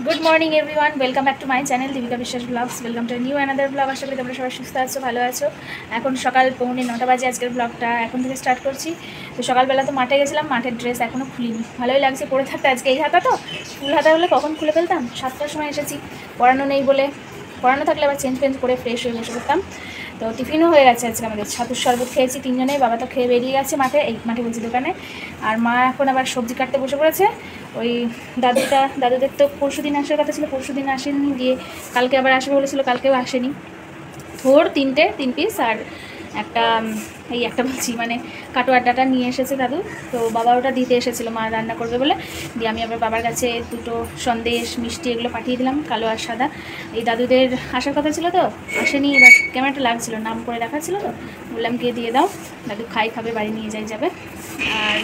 Good morning everyone, welcome back to my channel Dipika Biswas blogs. Welcome to new another blog. আশা করি তোমরা সবাই সুস্থ আছো, ভালো আছো। এখন সকাল 9:45 বাজে। আজকের ব্লগটা এখন থেকে স্টার্ট করছি। তো সকালবেলা তো মাঠে গেছিলাম, মাঠের ড্রেস এখনও খুলিনি, ভালোই লাগছে পরে থাকতে। আজকে এই হাতা তো, ফুল হাতা হলে কখন খুলে ফেলতাম। 7টার সময় এসেছি, পড়ানো নেই বলে। পড়ানো থাকলে আবার চেঞ্জ করে ফ্রেশ হয়ে বসে করতাম। তো টিফিনও হয়ে গেছে আজকে আমাদের, ছাতুর শরবত খেয়েছি তিনজনেই। বাবা তো খেয়ে বেরিয়ে গেছে মাঠে, এই মাঠে বলছি দোকানে। আর মা এখন আবার সবজি কাটতে বসে পড়েছে। ওই দাদুদের তো পরশু দিন আসার কথা ছিল, পরশু দিন আসেনি, দিয়ে কালকে আবার আসবে বলেছিল, কালকেও আসেনি। থোর 3 পিস আর একটা বলছি মানে কাটোয়ার ডাটা নিয়ে এসেছে দাদু। তো বাবা ওটা দিতে এসেছিলো, মা রান্না করবে বলে। দিয়ে আমি আবার বাবার কাছে দুটো সন্দেশ মিষ্টি এগুলো পাঠিয়ে দিলাম, কালো আর সাদা। এই দাদুদের আসার কথা ছিল তো আসেনি, এবার কেমনটা লাগছিল, নাম করে রাখা ছিল তো, বললাম গিয়ে দিয়ে দাও, দাদু খাবে, বাড়ি নিয়ে যাবে। আর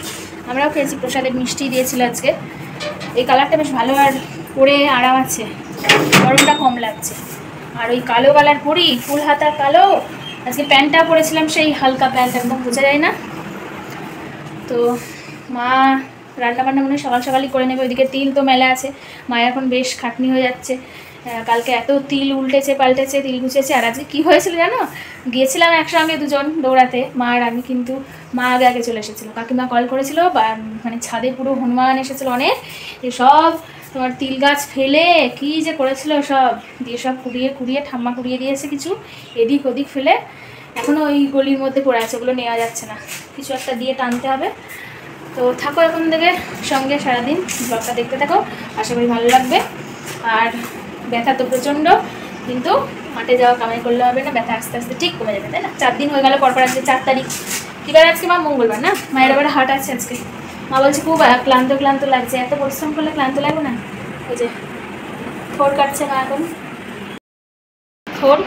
আমরাও খেয়েছি, প্রসাদের মিষ্টি দিয়েছিল আজকে। এই কালারটা বেশ ভালো, আর পরে আরাম আছে, গরমটা কম লাগছে। আর ওই কালো কালার পরি, ফুল হাতা কালো। আজকে প্যান্টটা পরেছিলাম সেই হালকা প্যান্ট, একদম বোঝা যায় না। তো মা রান্নাবান্না মনে সকাল সকালই করে নেবে। ওইদিকে তিল তো মেলা আছে, মা এখন বেশ খাটনি হয়ে যাচ্ছে। কালকে এত তিল উল্টেছে পাল্টেছে, তিল গুছেছে। আর আজকে কী হয়েছিল জানো, গিয়েছিলাম একসঙ্গে দুজন দৌড়াতে, মা আর আমি, কিন্তু মা আগে চলে এসেছিলো। কাকিমা কল করেছিল, মানে ছাদে পুরো হনুমান এসেছিলো অনেক, সব তোমার তিল গাছ ফেলে কি যে করেছিল সব, দিয়ে সব কুড়িয়ে ঠাম্মা কুড়িয়ে দিয়েছে কিছু, এদিক ওদিক ফেলে। এখনও ওই গলির মধ্যে পড়ে আছে, ওগুলো নেওয়া যাচ্ছে না, কিছু একটা দিয়ে টানতে হবে। তো থাকো এখন থেকে সঙ্গে সারাদিন, ব্লগটা দেখতে থাকো, আশা করি ভালো লাগবে। আর ব্যথা তো প্রচণ্ড, কিন্তু মাঠে যাওয়া কামাই করলে হবে না, ব্যথা আস্তে আস্তে ঠিক কমে যাবে, তাই না? 4 দিন হয়ে গেল, পরপর আজকে 4 তারিখ। কী বার আজকে? মা মঙ্গলবার না, মায়ের আবার হাট আছে আজকে। মা বলছে খুব ক্লান্ত লাগছে, এত পরিশ্রম করলে ক্লান্ত লাগবে না? ওই যে থোর কাটছে মা এখন, থোর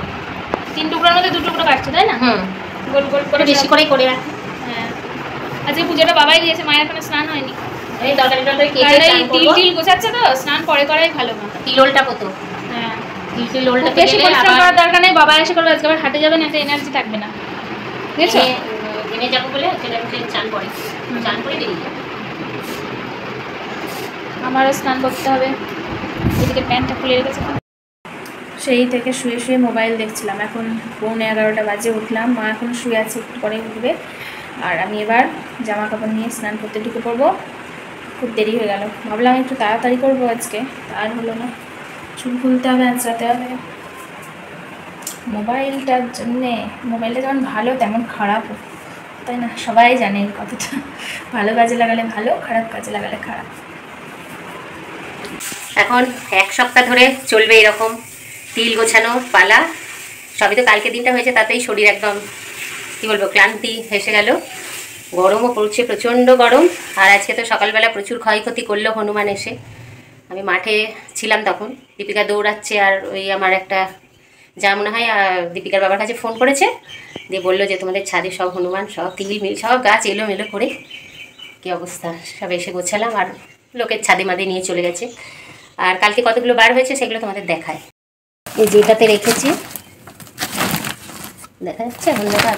3 টুকরোর মধ্যে 2 টুকরো কাটছে, তাই না? গোল গোল করে বেশি করেই করে রাখি। হ্যাঁ, আজকে পুজোটা বাবাই দিয়েছে, মায়ের এখনো স্নান হয়নি। এই তিল গোছাচ্ছে তো, স্নান পরে করাই ভালো। মা তিলোলটা কত, হ্যাঁ তিলোলটা বেশি পরিশ্রম করার দরকার নেই, বাবা এসে করবে। আজকে আবার হাটে যাবেন, একটা এনার্জি থাকবে না, বুঝেছো? এনে যাবো বলে চান করে বেরিয়ে যাবো। আমারও স্নান করতে হবে। এদিকে প্যান্টটা খুলে রেখেছে, সেই থেকে শুয়ে মোবাইল দেখছিলাম। এখন 11:15 বাজে, উঠলাম। মা এখন শুয়ে আছে, একটু পরে উঠবে। আর আমি এবার জামা কাপড় নিয়ে স্নান করতে ঢুকে পড়বো। খুব দেরি হয়ে গেল, ভাবলাম একটু তাড়াতাড়ি করবো আজকে, আর হলো না। চুল খুলতে হবে, আঁচড়াতে হবে। মোবাইলটার জন্যে, মোবাইলটা যেমন ভালো তেমন খারাপও, তাই না? সবাই জানে এই কথাটা। ভালো কাজে লাগালে ভালো, খারাপ কাজে লাগালে খারাপ। এখন 1 সপ্তাহ ধরে চলবে এরকম তিল গোছানো পালা। সবই তো কালকে দিনটা হয়েছে, তাতেই শরীর একদম কী বলবো, ক্লান্তি এসে গেল। গরমও পড়ছে, প্রচণ্ড গরম। আর আজকে তো সকালবেলা প্রচুর ক্ষয়ক্ষতি করলো হনুমান এসে। আমি মাঠে ছিলাম তখন, দীপিকা দৌড়াচ্ছে, আর ওই আমার একটা যা মনে হয় দীপিকার বাবার কাছে ফোন করেছে, দিয়ে বললো যে তোমাদের ছাদে সব হনুমান, সব তিল মিল সব গাছ এলোমেলো করে কী অবস্থা। সব এসে গোছালাম, আর লোকের ছাদে মাদে নিয়ে চলে গেছে। আর কালকে কতগুলো বার হয়েছে সেগুলো তোমাদের দেখায়। এই যেটাতে রেখেছি, দেখা যাচ্ছে অন্ধকার,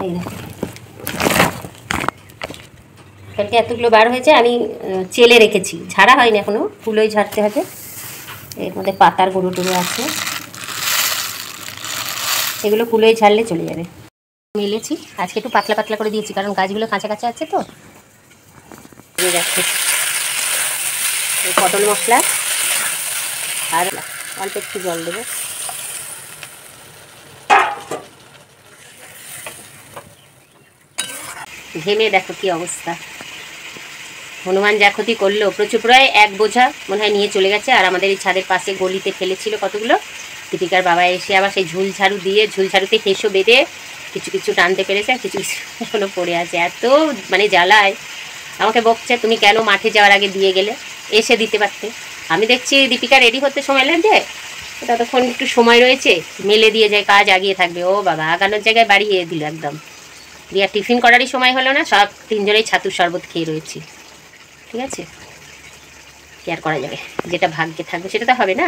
এই কালকে এতগুলো বার হয়েছে। আমি চেলে রেখেছি, ঝাড়া হয়নি এখনও, ফুলোই ঝাড়তে হবে। এর মধ্যে পাতার গুঁড়ো টুড়ো আছে, এগুলো কুলোয় ঝাড়লে চলে যাবে। মিলেছি আজকে, একটু পাতলা পাতলা করে দিয়েছি, কারণ গাছগুলো কাঁচা কাঁচা আছে তো। পটল মশলা আর অল্প একটু জল দেবো। ঘেমে দেখো কি অবস্থা। হনুমান যা ক্ষতি করলো, প্রচুর, প্রায় 1 বোঝা মনে হয় নিয়ে চলে গেছে। আর আমাদের এই ছাদের পাশে গলিতে ফেলেছিল কতগুলো। দীপিকার বাবা এসে আবার সেই ঝুলঝাড়ু দিয়ে, ঝুলঝাড়ুতে হেসো বেঁধে কিছু কিছু টানতে পেরেছে, আর কিছু কিছু এখনো পড়ে আছে। এত মানে জ্বালায়, আমাকে বকছে তুমি কেন মাঠে যাওয়ার আগে দিয়ে গেলে, এসে দিতে পারতে। আমি দেখছি দীপিকা রেডি হতে সময় লাগছে, ততক্ষণ একটু সময় রয়েছে, মেলে দিয়ে যায়, কাজ আগিয়ে থাকবে। ও বাবা, আগানোর জায়গায় বাড়িয়ে দিল একদম। দিয়ে টিফিন করারই সময় হলো না, সব 3 জনেই ছাতুর শরবত খেয়ে রয়েছি। ঠিক আছে, কি আর করা যাবে, যেটা ভাগ্যে থাকবে সেটা তো হবে না।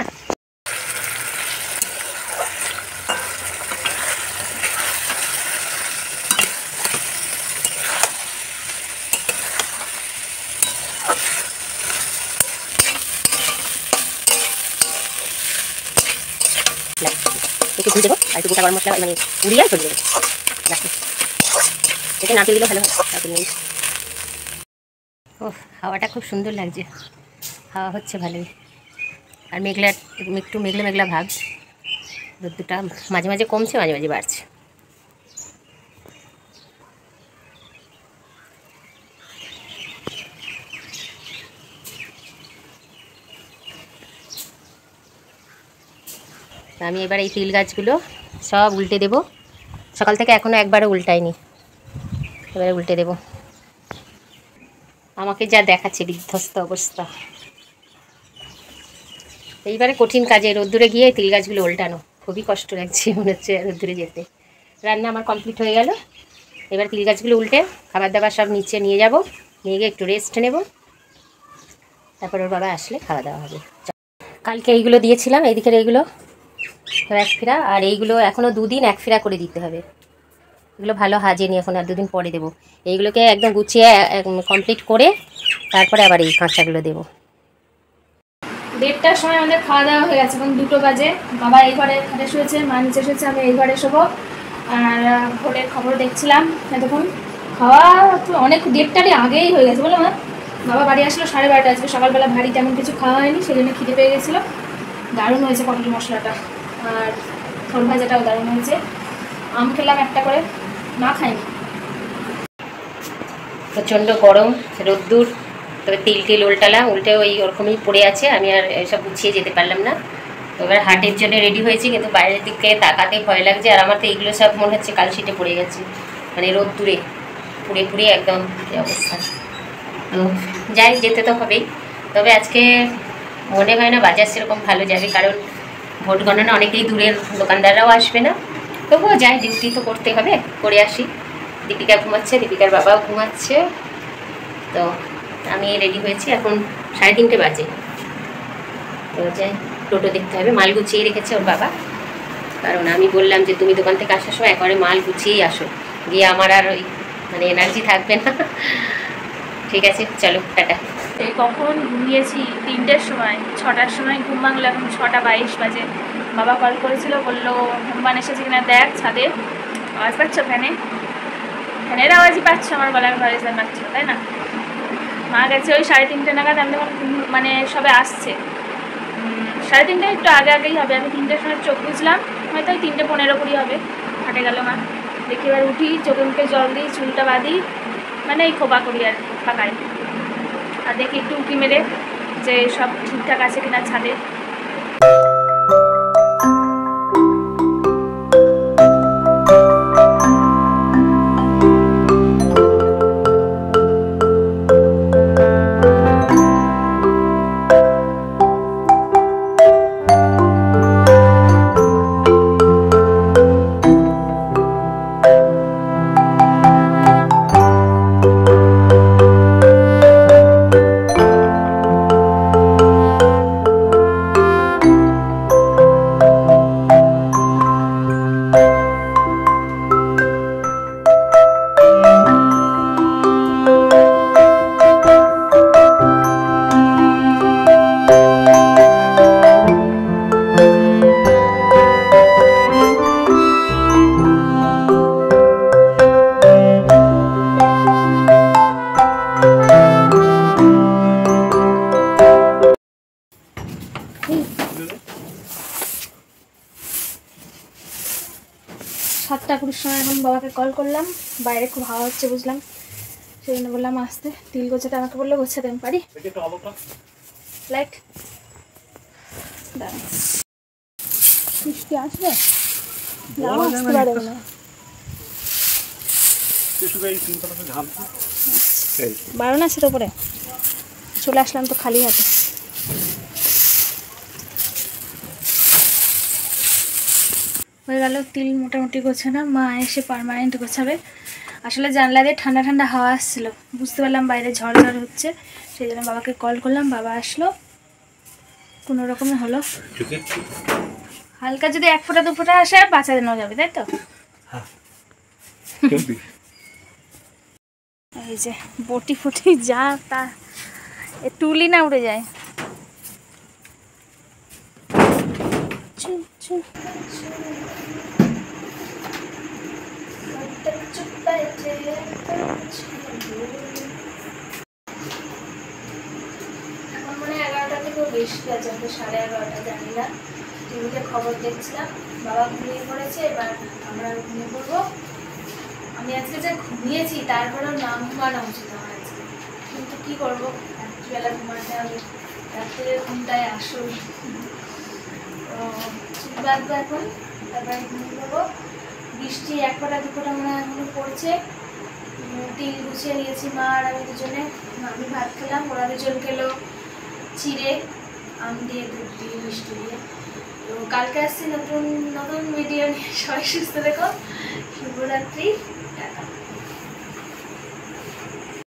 ঘি দেবো আর একটু গোটা গরম মশলা মানে উড়িয়ে ছড়িয়ে দেবো রাখি। এটা নাড়তে দিলেও ভালো হয়। ও হাওয়াটা খুব সুন্দর লাগছে, হাওয়া হচ্ছে ভালোই। আর মেঘলা, একটু মেঘলা মেঘলা ভাব, রোদ্দুরটা মাঝে মাঝে কমছে মাঝে মাঝে বাড়ছে। আমি এবার এই তিল গাছগুলো সব উল্টে দেব। সকাল থেকে এখনও একবারও উল্টাইনি, এবারে উল্টে দেব। আমাকে যা দেখাচ্ছে বিধ্বস্ত অবস্থা। এইবারে কঠিন কাজে রোদ্দুরে গিয়ে তিল গাছগুলো উল্টানো খুবই কষ্ট লাগছে, মনে হচ্ছে রোদ্দুরে যেতে। রান্না আমার কমপ্লিট হয়ে গেল। এবার তিল গাছগুলো উল্টে খাবার দাবার সব নিচে নিয়ে যাব, নিয়ে গিয়ে একটু রেস্ট নেব, তারপর ওর বাবা আসলে খাওয়া দাওয়া হবে। কালকে এইগুলো দিয়েছিলাম, এইদিকের এইগুলো এক ফিরা, আর এইগুলো এখনও 2 দিন 1 ফিরা করে দিতে হবে। এগুলো ভালো হাজেনি, এখন আর 2 দিন পরে দেবো। এইগুলোকে একদম গুছিয়ে কমপ্লিট করে তারপরে আবার এই কাঁচাগুলো দেবো। 1:30টার সময় আমাদের খাওয়া দাওয়া হয়ে গেছে, এখন 2টো বাজে। বাবা এই ঘরে খাটে শুয়েছে, মা নিচে শুয়েছে, আমি এই ঘরে শোবো। আর ভোরের খবর দেখছিলাম এতক্ষণ। খাওয়া তো অনেক 1:30টারই আগেই হয়ে গেছে বলো মা। বাবা বাড়ি আসলো 12:30, আজকে সকালবেলা ভারী তেমন কিছু খাওয়া হয়নি, সেই জন্য খিদে পেয়ে গেছিলো। দারুণ হয়েছে পটল মশলাটা, আর থোর ভাজাটাও দারুণ হয়েছে। আম খেলাম একটা করে, না খাইনি। প্রচণ্ড গরম, রোদ্দুর, তবে তিল টিল উল্টালাম, উল্টে ওই ওরকমই পড়ে আছে। আমি আর এসব গুছিয়ে যেতে পারলাম না। তো এবার হাটের জন্য রেডি হয়েছি, কিন্তু বাইরের দিকে তাকাতে ভয় লাগছে। আর আমার তো এইগুলো সব মনে হচ্ছে কালশিটে পড়ে গেছে, মানে রোদ্দুরে পুড়ে পুড়ে একদম কী অবস্থা। তো যাই, যেতে তো হবেই। তবে আজকে মনে হয় না বাজার সেরকম ভালো যাবে, কারণ ভোট গণনা অনেকেই দূরের দোকানদাররাও আসবে না। তবুও যাই, ডিউটি তো করতে হবে, করে আসি। দীপিকা ঘুমাচ্ছে, দীপিকার বাবাও ঘুমাচ্ছে। তো আমি রেডি হয়েছি, এখন 3:30 বাজে। তো যাই, টোটো দেখতে হবে। মাল গুছিয়ে রেখেছে ওর বাবা, কারণ আমি বললাম যে তুমি দোকান থেকে আসার সময় একবারে মাল গুছিয়েই আসো, গিয়ে আমার আর ওই মানে এনার্জি থাকবে না। ঠিক আছে, চলো টাটা। এই কখন ঘুমিয়েছি, 3টের সময়, 6টার সময় ঘুম ভাঙলো, এখন 6:22 বাজে। বাবা কল করেছিল, বললো হনুমান এসেছে কিনা দেখ ছাদে। আওয়াজ পাচ্ছ ফ্যানের আওয়াজই পাচ্ছ, আমার গলার ভয়েস পাচ্ছ, তাই না? মা গেছে ওই 3:30 নাগাদ, আমি তখন মানে সবে আসছে। 3:30 একটু আগে আগেই হবে। আমি 3টের সময় চোখ বুঝলাম, হয়তো ওই 3:15 কুড়ি হবে। হাটে গেল মা, দেখি এবার উঠি, চোখে মুখে জল দিই, চুলটা বাঁধি, মানে এই খোপা করি আর কি, ফাঁকাই। আর দেখি একটু উঁকি মেরে যে সব ঠিকঠাক আছে কিনা ছাদে। সাতটা কুড়ির সময় এখন বাবাকে কল করলাম, বাইরে খুব হাওয়া হচ্ছে বুঝলাম, সেই জন্য বললাম আসতে। তিল গোছাতে আমাকে বললো গোছাতে, আমি পারি। লাইট বৃষ্টি আসবে, আসতে পারবে না। বারো না সেটা উপরে চলে আসলাম তো খালি হাতে। হয়ে গেল তিল মোটামুটি গোছানো, মা এসে পার্মানেন্ট গোছাবে। আসলে জানলা দিয়ে ঠান্ডা ঠান্ডা হাওয়া আসছিলো, বুঝতে পারলাম বাইরে ঝড় ঝড় হচ্ছে, সেই জন্য বাবাকে কল করলাম। বাবা আসলো, কোনো রকমে হলো। হালকা যদি 1 ফোঁটা 2 ফোঁটা আসে বাঁচা নেওয়া যাবে, তাই তো? এই যে বটি ফটি যা তা, তুলি না উড়ে যায়। এখন মানে 11টা থেকেও বেশি আছে, 11:30 জানি না। টিভিতে খবর দেখছিলাম, বাবা ঘুমিয়ে পড়েছে, এবার আমরা ঘুমিয়ে পড়বো। আমি আজকে যে ঘুমিয়েছি তারপরেও নাম ঘুমানো উচিত আমার আজকে, কিন্তু কী করবো, রাত্রিবেলা ঘুমাতে হবে, রাত্রের ঘুমটায় আসল। চুল বাঁধবো এখন, তারপরে ঘুমিয়ে পড়বো। বৃষ্টি 1 ফোঁটা 2 ফোঁটা মনে হয় এখনো পড়ছে। তিল গুছিয়ে নিয়েছি মা আর আমি দুজনে। আমি ভাত খেলাম, ওরা দুজন খেলো চিড়ে, আম দিয়ে, দুধ দিয়ে, মিষ্টি দিয়ে। তো কালকে আসছি নতুন ভিডিও নিয়ে। সবাই সুস্থ দেখো, শুভরাত্রি।